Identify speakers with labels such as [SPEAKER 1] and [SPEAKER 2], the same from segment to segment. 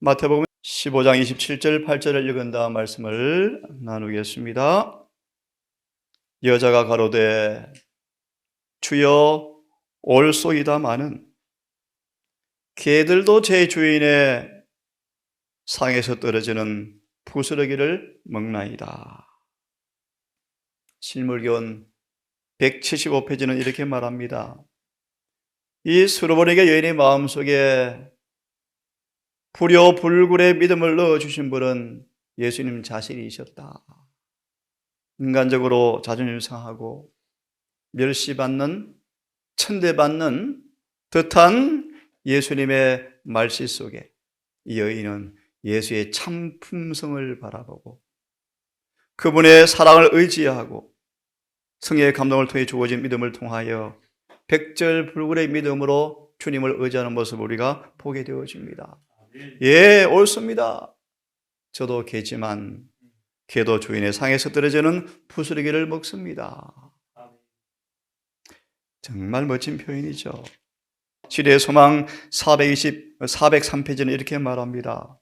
[SPEAKER 1] 마태복음 15장 27절 8절을 읽은 다음 말씀을 나누겠습니다. 여자가 가로되 주여 올소이다마는 개들도 제 주인의 상에서 떨어지는 부스러기를 먹나이다. 실물교원 175페이지는 이렇게 말합니다. 이 수르보니게 여인의 마음속에 불효불굴의 믿음을 넣어주신 분은 예수님 자신이셨다. 인간적으로 자존심 상하고 멸시받는, 천대받는 듯한 예수님의 말씨 속에 이 여인은 예수의 참 품성을 바라보고 그분의 사랑을 의지하고 성령의 감동을 통해 주어진 믿음을 통하여 백절불굴의 믿음으로 주님을 의지하는 모습을 우리가 보게 되어집니다. 예, 옳습니다. 저도 개지만 개도 주인의 상에서 떨어지는 부스러기를 먹습니다. 정말 멋진 표현이죠. 시대의 소망 403페이지는 이렇게 말합니다.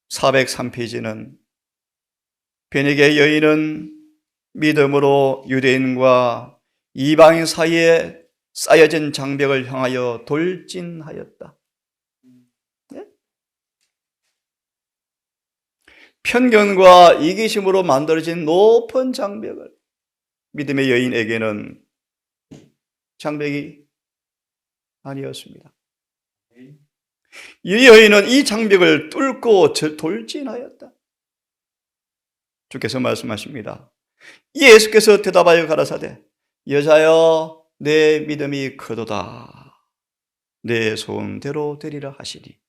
[SPEAKER 1] 403페이지는 베니게 여인은 믿음으로 유대인과 이방인 사이에 쌓여진 장벽을 향하여 돌진하였다. 네? 편견과 이기심으로 만들어진 높은 장벽을 믿음의 여인에게는 장벽이 아니었습니다. 이 여인은 이 장벽을 뚫고 돌진하였다. 주께서 말씀하십니다. 예수께서 대답하여 가라사대 여자여 내 믿음이 크도다. 내 소원대로 되리라 하시니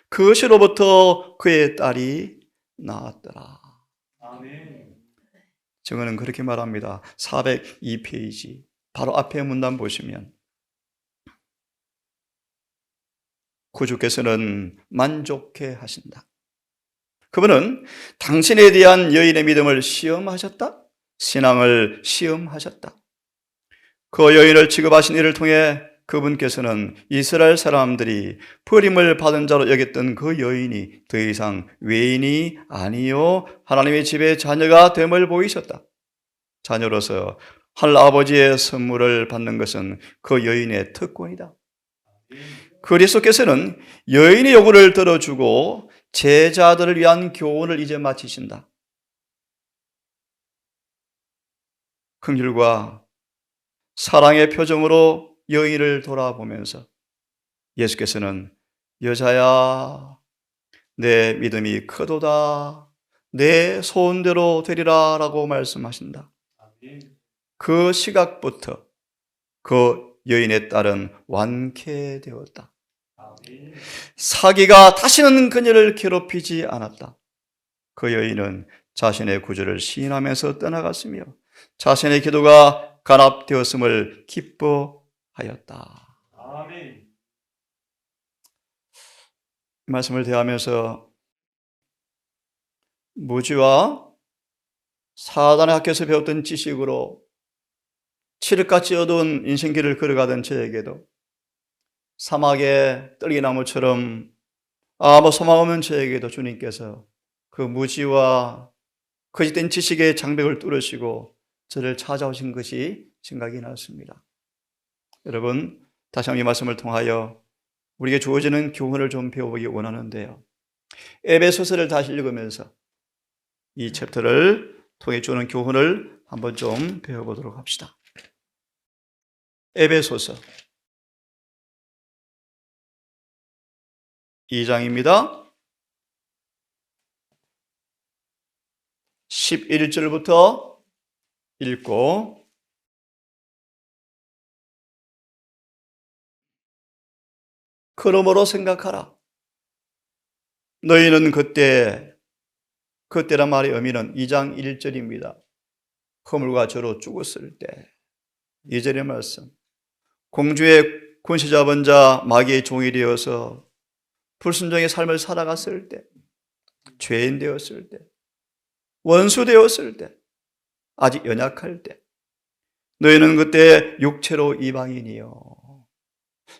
[SPEAKER 1] 그것으로부터 그의 딸이 나았더라. 아멘. 증언은 그렇게 말합니다. 402페이지 바로 앞에 문단 보시면 구주께서는 만족해 하신다. 그분은 당신에 대한 여인의 믿음을 시험하셨다. 신앙을 시험하셨다. 그 여인을 취급하신 이를 통해 그분께서는 이스라엘 사람들이 버림을 받은 자로 여겼던 그 여인이 더 이상 외인이 아니요 하나님의 집의 자녀가 됨을 보이셨다. 자녀로서 하늘 아버지의 선물을 받는 것은 그 여인의 특권이다. 그리스도께서는 여인의 요구를 들어주고 제자들을 위한 교훈을 이제 마치신다. 긍휼과 사랑의 표정으로 여인을 돌아보면서 예수께서는 여자야 내 믿음이 크도다. 내 소원대로 되리라 라고 말씀하신다. 그 시각부터 그 여인의 딸은 완쾌되었다. 사기가 다시는 그녀를 괴롭히지 않았다. 그 여인은 자신의 구주를 시인하면서 떠나갔으며 자신의 기도가 간합되었음을 기뻐하였다. 아멘. 말씀을 대하면서 무지와 사단의 학교에서 배웠던 지식으로 칠흑같이 어두운 인생길을 걸어가던 저에게도 사막의 떨기나무처럼 아무 소망 없는 저에게도 주님께서 그 무지와 거짓된 지식의 장벽을 뚫으시고 저를 찾아오신 것이 생각이 났습니다. 여러분, 다시 한번 이 말씀을 통하여 우리에게 주어지는 교훈을 좀 배워보기 원하는데요. 에베소서를 다시 읽으면서 이 챕터를 통해 주는 교훈을 한번 좀 배워보도록 합시다. 에베소서 2장입니다. 11절부터 읽고 그러므로 생각하라. 너희는 그때란 말의 의미는 2장 1절입니다. 허물과 죄로 죽었을 때 2절의 말씀. 공주의 권세 잡은 자 마귀의 종이 되어서 불순종의 삶을 살아갔을 때, 죄인 되었을 때, 원수 되었을 때, 아직 연약할 때 너희는 그때 육체로 이방인이요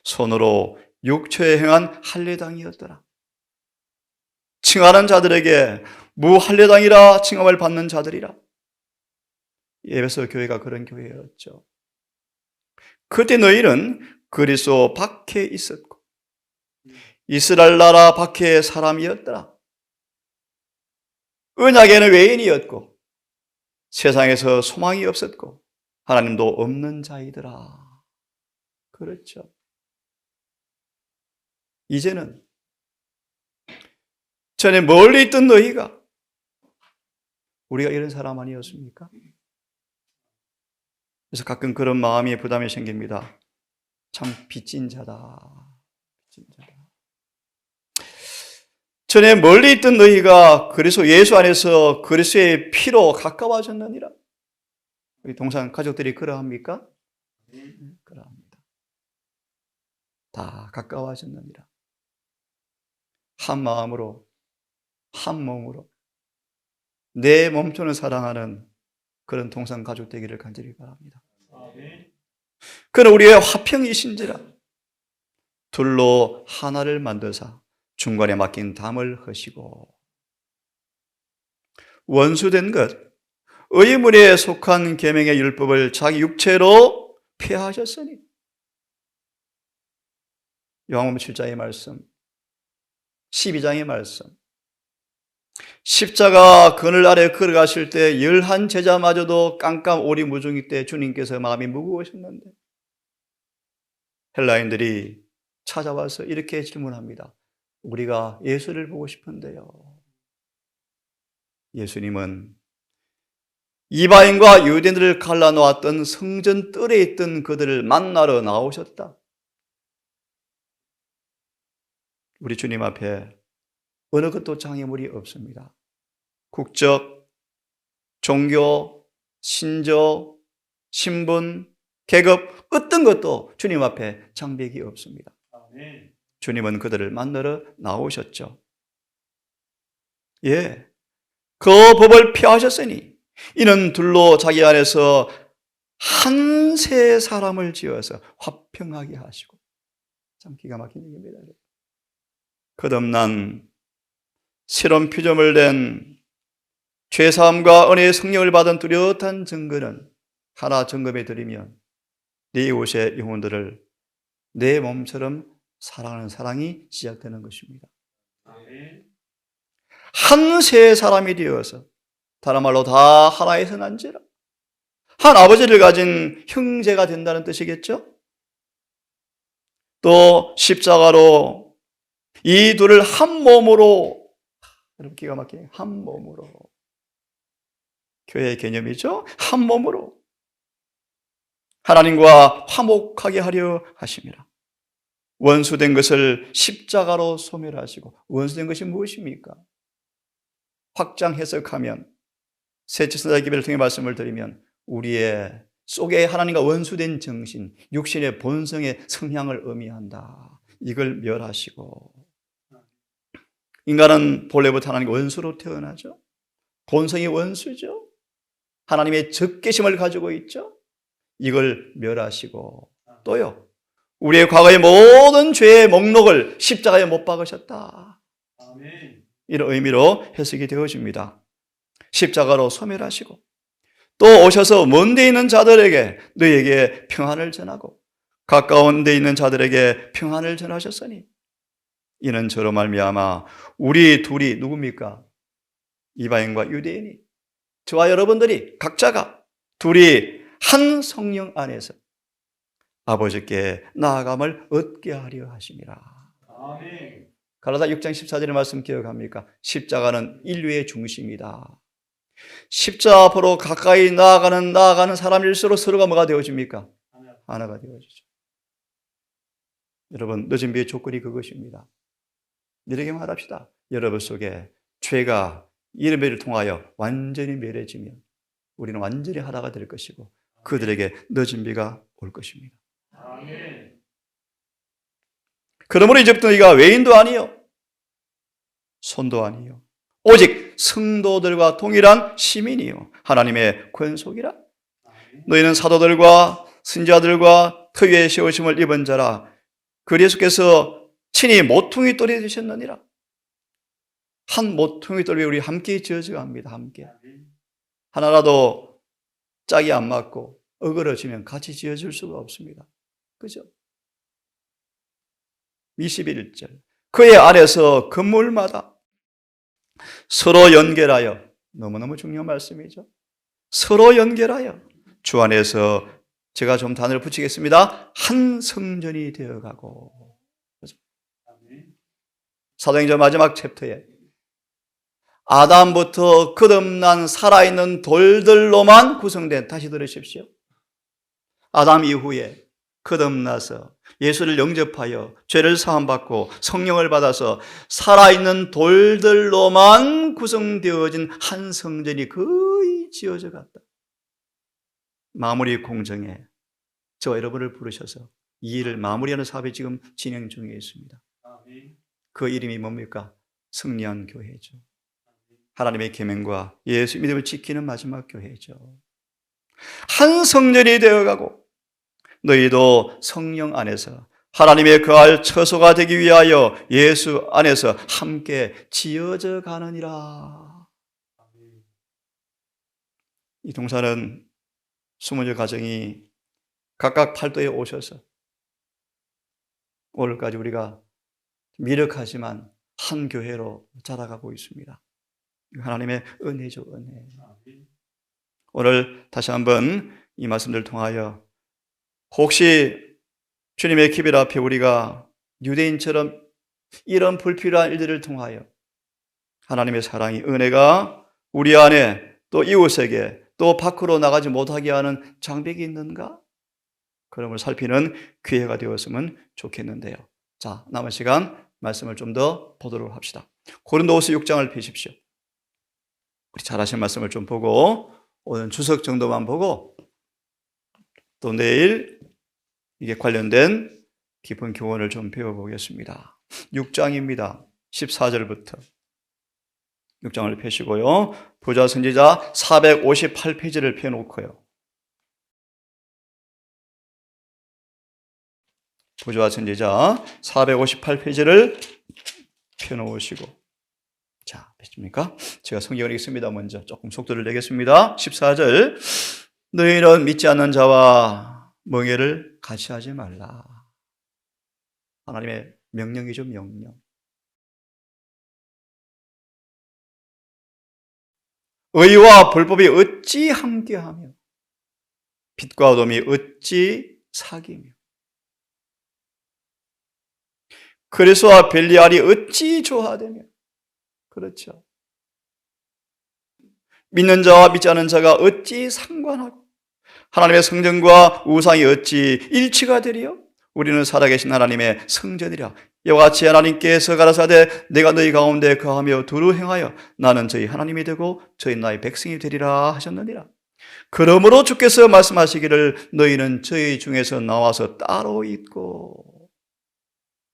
[SPEAKER 1] 손으로 육체에 행한 할례당이었더라. 칭하는 자들에게 무할례당이라 칭함을 받는 자들이라. 에베소 교회가 그런 교회였죠. 그때 너희는 그리스도 밖에 있었고 이스라엘 나라 밖에 사람이었더라. 언약에는 외인이었고 세상에서 소망이 없었고 하나님도 없는 자이더라. 그렇죠. 이제는 전에 멀리 있던 너희가, 우리가 이런 사람 아니었습니까? 그래서 가끔 그런 마음이 부담이 생깁니다. 참 빚진 자다. 빚진 자다. 전에 멀리 있던 너희가 그리스도 예수 안에서 그리스도의 피로 가까워졌느니라. 우리 동산 가족들이 그러합니까? 그러합니다. 다 가까워졌느니라. 한 마음으로, 한 몸으로 내 몸처럼 사랑하는 그런 동산 가족 되기를 간절히 바랍니다. 그는 우리의 화평이신지라 둘로 하나를 만드사 중간에 막힌 담을 허시고 원수된 것 의문에 속한 계명의 율법을 자기 육체로 폐하셨으니. 요한복음 7장의 말씀, 12장의 말씀. 십자가 그늘 아래 걸어가실 때 11 제자마저도 깜깜 오리무중일 때 주님께서 마음이 무거우셨는데 헬라인들이 찾아와서 이렇게 질문합니다. 우리가 예수를 보고 싶은데요. 예수님은 이방인과 유대인들을 갈라놓았던 성전 뜰에 있던 그들을 만나러 나오셨다. 우리 주님 앞에 어느 것도 장애물이 없습니다. 국적, 종교, 신조, 신분, 계급 어떤 것도 주님 앞에 장벽이 없습니다. 주님은 그들을 만나러 나오셨죠. 예, 그 법을 폐하셨으니 이는 둘로 자기 안에서 한 세 사람을 지어서 화평하게 하시고. 참 기가 막힌 얘기입니다. 거듭난 새로운 피조물 된 죄사함과 은혜의 성령을 받은 뚜렷한 증거는 하나 점검해 드리면 네 이웃의 영혼들을 내 몸처럼 사랑하는 사랑이 시작되는 것입니다. 한 세 사람이 되어서 다른 말로 다 하나에서 난지라 한 아버지를 가진 형제가 된다는 뜻이겠죠? 또 십자가로 이 둘을 한 몸으로, 여러분 기가 막히게 한 몸으로, 교회의 개념이죠. 한 몸으로 하나님과 화목하게 하려 하심이라. 원수된 것을 십자가로 소멸하시고. 원수된 것이 무엇입니까? 확장 해석하면 새7천사 기별을 통해 말씀을 드리면 우리의 속에 하나님과 원수된 정신, 육신의 본성의 성향을 의미한다. 이걸 멸하시고. 인간은 본래부터 하나님과 원수로 태어나죠. 본성이 원수죠. 하나님의 적개심을 가지고 있죠. 이걸 멸하시고 또요, 우리의 과거의 모든 죄의 목록을 십자가에 못 박으셨다. 이런 의미로 해석이 되어집니다. 십자가로 소멸하시고 또 오셔서 먼 데 있는 자들에게 너희에게 평안을 전하고 가까운 데 있는 자들에게 평안을 전하셨으니 이는 저로 말미암아 우리 둘이 누굽니까? 이방인과 유대인이, 저와 여러분들이 각자가 둘이 한 성령 안에서 아버지께 나아감을 얻게 하려 하심이라. 아멘. 갈라디아 6장 14절의 말씀 기억합니까? 십자가는 인류의 중심이다. 십자가 앞으로 가까이 나아가는 사람일수록 서로가 뭐가 되어집니까? 하나가 되어지죠. 여러분, 늦은 비의 조건이 그것입니다. 이렇게 말합시다. 여러분 속에 죄가 예배를 통하여 완전히 멸해지면 우리는 완전히 하나가 될 것이고 그들에게 늦은 비가 올 것입니다. 아멘. 그러므로 이제부터 너희가 외인도 아니요 손도 아니요 오직 성도들과 동일한 시민이요 하나님의 권속이라. 너희는 사도들과 선지자들과 터위에 세우심을 입은 자라. 그리스도께서 친히 모퉁이 돌이 되셨느니라. 한 모퉁이돌 위에 우리 함께 지어져 갑니다. 함께. 하나라도 짝이 안 맞고 어그러지면 같이 지어질 수가 없습니다. 그죠? 21절. 그의 안에서 건물마다 서로 연결하여, 너무너무 중요한 말씀이죠. 서로 연결하여 주 안에서, 제가 좀 단어를 붙이겠습니다. 한 성전이 되어가고. 사도행전 마지막 챕터에 아담부터 거듭난 살아있는 돌들로만 구성된, 다시 들으십시오. 아담 이후에 거듭나서 예수를 영접하여 죄를 사함받고 성령을 받아서 살아있는 돌들로만 구성되어진 한 성전이 거의 지어져 갔다. 마무리 공정에 저와 여러분을 부르셔서 이 일을 마무리하는 사업이 지금 진행 중에 있습니다. 그 이름이 뭡니까? 승리한 교회죠. 하나님의 계명과 예수 믿음을 지키는 마지막 교회죠. 한 성전이 되어가고 너희도 성령 안에서 하나님의 거할 처소가 되기 위하여 예수 안에서 함께 지어져 가느니라. 이 동산은 20여 가정이 각각 팔도에 오셔서 오늘까지 우리가 미력하지만 한 교회로 자라가고 있습니다. 하나님의 은혜죠, 은혜. 오늘 다시 한번 이 말씀을 통하여 혹시 주님의 기별 앞에 우리가 유대인처럼 이런 불필요한 일들을 통하여 하나님의 사랑이, 은혜가 우리 안에 또 이웃에게 또 밖으로 나가지 못하게 하는 장벽이 있는가? 그런 걸 살피는 기회가 되었으면 좋겠는데요. 자, 남은 시간 말씀을 좀 더 보도록 합시다. 고린도후서 6장을 펴십시오. 우리 잘하신 말씀을 좀 보고 오늘 주석 정도만 보고 또 내일 이게 관련된 깊은 교훈을 좀 배워보겠습니다. 6장입니다. 14절부터 6장을 펴시고요. 부자 선지자 458페이지를 펴놓고요. 부자 선지자 458페이지를 펴놓으시고, 자, 뵙습니까? 제가 성경을 읽습니다. 먼저 조금 속도를 내겠습니다. 14절. 너희는 믿지 않는 자와 멍에를 같이 하지 말라. 하나님의 명령이죠, 명령. 의와 불법이 어찌 함께하며 빛과 어둠이 어찌 사귀며 그리스도와 벨리알이 어찌 조화되며. 그렇죠. 믿는 자와 믿지 않는 자가 어찌 상관하고 하나님의 성전과 우상이 어찌 일치가 되리요? 우리는 살아계신 하나님의 성전이라. 이와 같이 하나님께서 가라사대 내가 너희 가운데 거하며 두루 행하여 나는 저희 하나님이 되고 저희 나의 백성이 되리라 하셨느니라. 그러므로 주께서 말씀하시기를 너희는 저희 중에서 나와서 따로 있고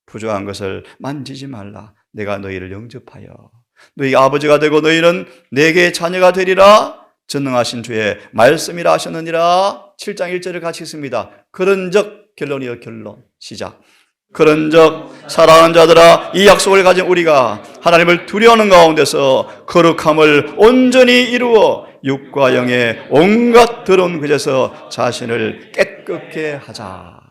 [SPEAKER 1] 부조한 것을 만지지 말라. 내가 너희를 영접하여 너희 아버지가 되고 너희는 내게 자녀가 되리라. 전능하신 주의 말씀이라 하셨느니라. 7장 1절을 같이 읽습니다. 그런즉, 결론이요 결론, 시작. 그런즉 사랑하는 자들아, 이 약속을 가진 우리가 하나님을 두려워하는 가운데서 거룩함을 온전히 이루어 육과 영의 온갖 더러운 것에서 자신을 깨끗게 하자.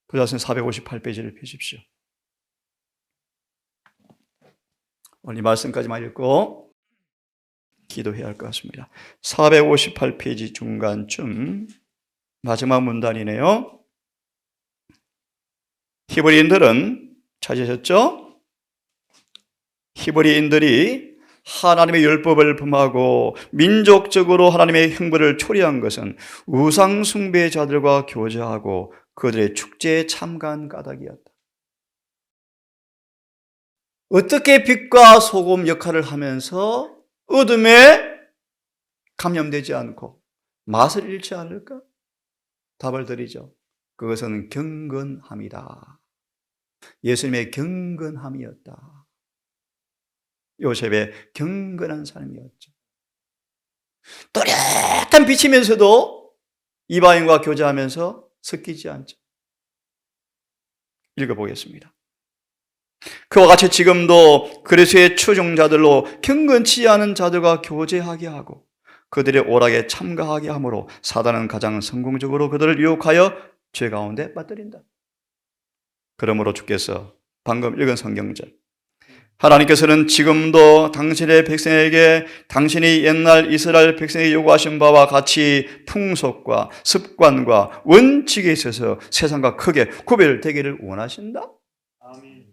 [SPEAKER 1] 부자선 458페이지를 펴십시오. 오늘 이 말씀까지만 읽고 기도해야 할 것 같습니다. 458페이지 중간쯤 마지막 문단이네요. 히브리인들은 찾으셨죠? 히브리인들이 하나님의 율법을 범하고 민족적으로 하나님의 형벌을 초래한 것은 우상 숭배자들과 교제하고 그들의 축제에 참가한 까닭이었다. 어떻게 빛과 소금 역할을 하면서 어둠에 감염되지 않고 맛을 잃지 않을까? 답을 드리죠. 그것은 경건함이다. 예수님의 경건함이었다. 요셉의 경건한 삶이었죠. 또렷한 빛이면서도 이방인과 교제하면서 섞이지 않죠. 읽어보겠습니다. 그와 같이 지금도 그리스도의 추종자들로 경건치 않은 자들과 교제하게 하고 그들의 오락에 참가하게 함으로 사단은 가장 성공적으로 그들을 유혹하여 죄 가운데 빠뜨린다. 그러므로 주께서 방금 읽은 성경절, 하나님께서는 지금도 당신의 백성에게 당신이 옛날 이스라엘 백성에게 요구하신 바와 같이 풍속과 습관과 원칙에 있어서 세상과 크게 구별되기를 원하신다. 아멘.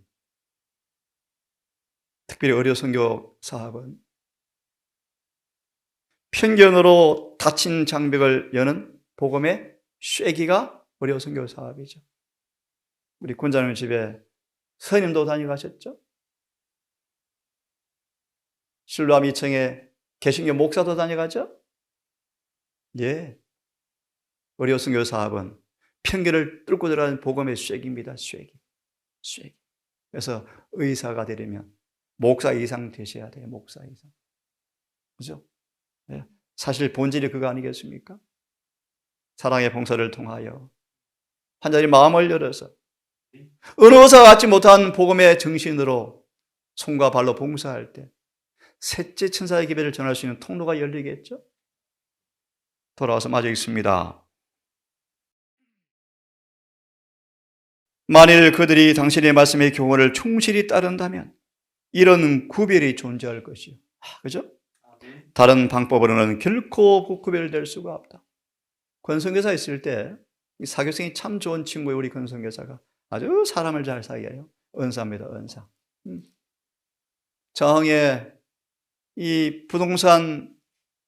[SPEAKER 1] 특별히 의료 선교 사업은 편견으로 닫힌 장벽을 여는 복음의 쐐기가 의료 선교 사업이죠. 우리 군자님 집에 선임도 다녀가셨죠? 신루암 2층에 개신교 목사도 다녀가죠? 예. 의료 선교 사업은 편견을 뚫고 들어가는 복음의 쐐기입니다. 쐐기. 그래서 의사가 되려면 목사 이상 되셔야 돼요. 목사 이상. 그죠? 네. 사실 본질이 그거 아니겠습니까? 사랑의 봉사를 통하여 환자의 마음을 열어서 어느 의사가 갖지 못한 복음의 정신으로 손과 발로 봉사할 때 셋째 천사의 기별을 전할 수 있는 통로가 열리겠죠? 돌아와서 마저 읽습니다. 만일 그들이 당신의 말씀의 교훈을 충실히 따른다면 이런 구별이 존재할 것이요. 그죠? 다른 방법으로는 결코 구별될 수가 없다. 권성교사 있을 때 사교성이 참 좋은 친구예요. 우리 권성교사가 아주 사람을 잘 사귀어요. 은사입니다. 은사. 정에 이 부동산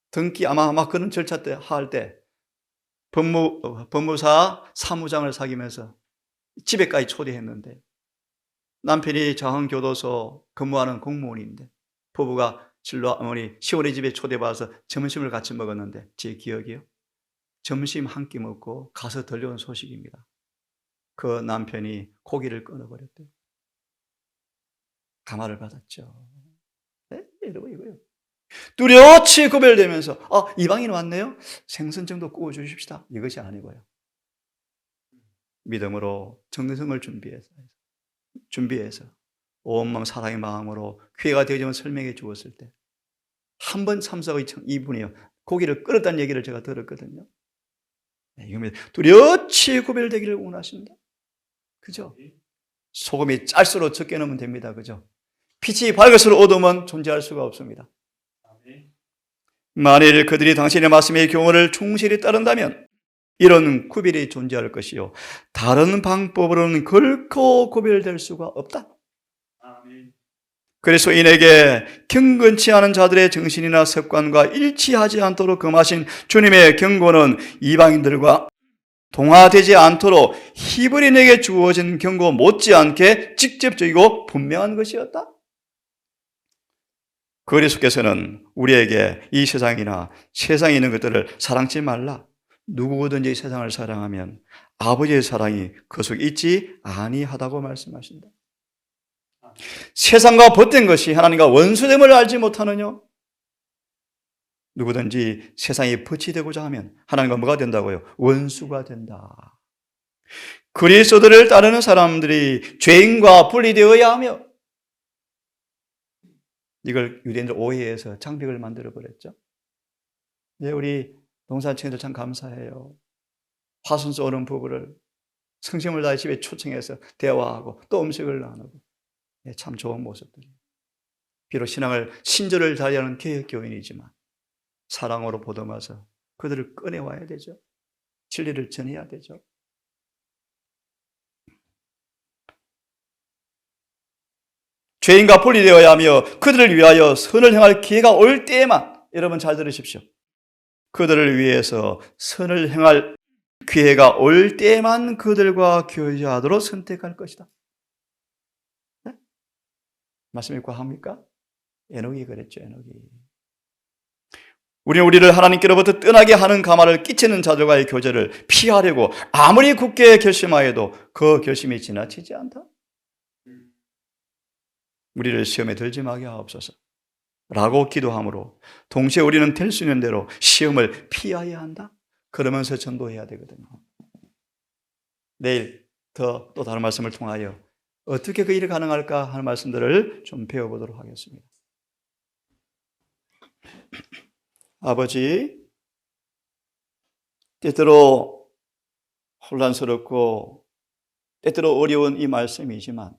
[SPEAKER 1] 등기 아마 그런 절차 때 할 때 법무사 사무장을 사귀면서 집에까지 초대했는데 남편이 저항교도소 근무하는 공무원인데 부부가 실로 어머니 시골의 집에 초대받아서 점심을 같이 먹었는데 제 기억이요. 점심 한 끼 먹고 가서 들려온 소식입니다. 그 남편이 고기를 끊어버렸대요. 감화를 받았죠. 네? 이거요. 뚜렷이 구별되면서 이방인 왔네요. 생선 정도 구워주십시다. 이것이 아니고요. 믿음으로 정성을 준비해서 온마음 사랑의 마음으로 기회가 되어지면 설명해 주었을 때 한 번 참석의 이분이요. 고기를 끓였다는 얘기를 제가 들었거든요. 네, 이겁니다. 뚜렷이 구별되기를 원하신다. 그죠? 소금이 짤수록 적게 넣으면 됩니다. 그죠? 빛이 밝을수록 어둠은 존재할 수가 없습니다. 만일 그들이 당신의 말씀의 교훈을 충실히 따른다면 이런 구별이 존재할 것이요. 다른 방법으로는 결코 구별될 수가 없다. 그리스도인에게 경건치 않은 자들의 정신이나 습관과 일치하지 않도록 금하신 주님의 경고는 이방인들과 동화되지 않도록 히브리인에게 주어진 경고 못지않게 직접적이고 분명한 것이었다. 그리스도께서는 우리에게 이 세상이나 세상에 있는 것들을 사랑치 말라. 누구든지 세상을 사랑하면 아버지의 사랑이 그 속에 있지 아니하다고 말씀하신다. 세상과 벗된 것이 하나님과 원수됨을 알지 못하느냐? 누구든지 세상에 벗이 되고자 하면 하나님과 뭐가 된다고요? 원수가 된다. 그리스도를 따르는 사람들이 죄인과 분리되어야 하며 이걸 유대인들 오해해서 장벽을 만들어 버렸죠. 네, 우리 동산 친구들 참 감사해요. 화순 쏘는 부부를 성심을 다해 집에 초청해서 대화하고 또 음식을 나누고 네, 참 좋은 모습들이에요. 비록 신앙을 신조를 다하는 개혁교인이지만 사랑으로 보듬어서 그들을 꺼내와야 되죠. 진리를 전해야 되죠. 죄인과 분리되어야 하며 그들을 위하여 선을 행할 기회가 올 때에만, 여러분 잘 들으십시오. 그들을 위해서 선을 행할 기회가 올 때에만 그들과 교제하도록 선택할 것이다. 네? 말씀이 과합니까? 에녹이 그랬죠. 에녹이. 우리를 하나님께로부터 떠나게 하는 가마를 끼치는 자들과의 교제를 피하려고 아무리 굳게 결심하여도 그 결심이 지나치지 않다. 우리를 시험에 들지 마게 하옵소서 라고 기도함으로 동시에 우리는 될 수 있는 대로 시험을 피해야 한다. 그러면서 전도해야 되거든요. 내일 또 다른 말씀을 통하여 어떻게 그 일이 가능할까 하는 말씀들을 좀 배워보도록 하겠습니다. 아버지, 때때로 혼란스럽고 때때로 어려운 이 말씀이지만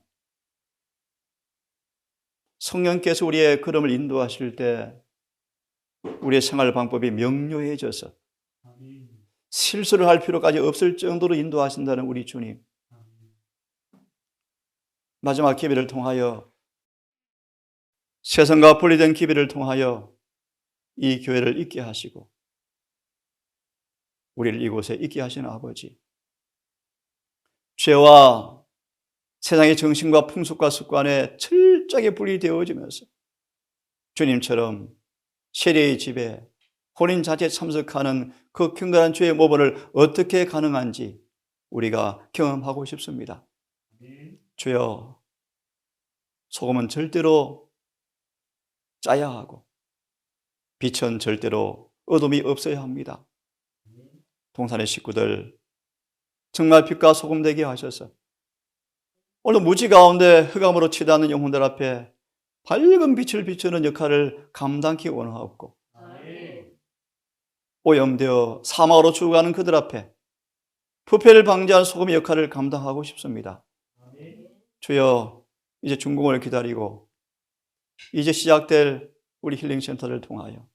[SPEAKER 1] 성령께서 우리의 걸음을 인도하실 때 우리의 생활 방법이 명료해져서 실수를 할 필요까지 없을 정도로 인도하신다는 우리 주님, 마지막 기회를 통하여 세상과 분리된 기회를 통하여 이 교회를 있게 하시고 우리를 이곳에 있게 하시는 아버지, 죄와 세상의 정신과 풍속과 습관에 철저하게 분리되어지면서 주님처럼 세례의 집에 혼인잔치에 참석하는 그 경건한 죄의 모범을 어떻게 가능한지 우리가 경험하고 싶습니다. 주여, 소금은 절대로 짜야 하고 빛은 절대로 어둠이 없어야 합니다. 동산의 식구들 정말 빛과 소금 되게 하셔서 오늘 무지 가운데 흑암으로 치닫는 영혼들 앞에 밝은 빛을 비추는 역할을 감당하기 원하옵고, 오염되어 사막으로 죽어가는 그들 앞에 부패를 방지하는 소금의 역할을 감당하고 싶습니다. 주여, 이제 준공을 기다리고 이제 시작될 우리 힐링센터를 통하여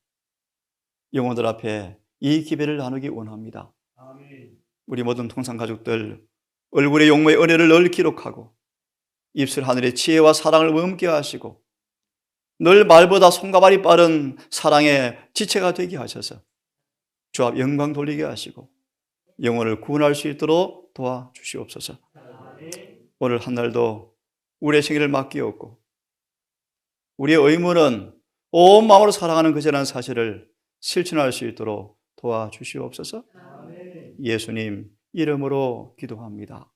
[SPEAKER 1] 영혼들 앞에 이 기회를 나누기 원합니다. 우리 모든 통상가족들 얼굴의 용모의 은혜를 늘 기록하고 입술 하늘의 지혜와 사랑을 머금게 하시고 늘 말보다 손과 발이 빠른 사랑의 지체가 되게 하셔서 주 앞 영광 돌리게 하시고 영혼을 구원할 수 있도록 도와주시옵소서. 오늘 한 날도 우리의 생일을 맡기었고 우리의 의무는 온 마음으로 사랑하는 그자라는 사실을 실천할 수 있도록 도와주시옵소서. 예수님 이름으로 기도합니다.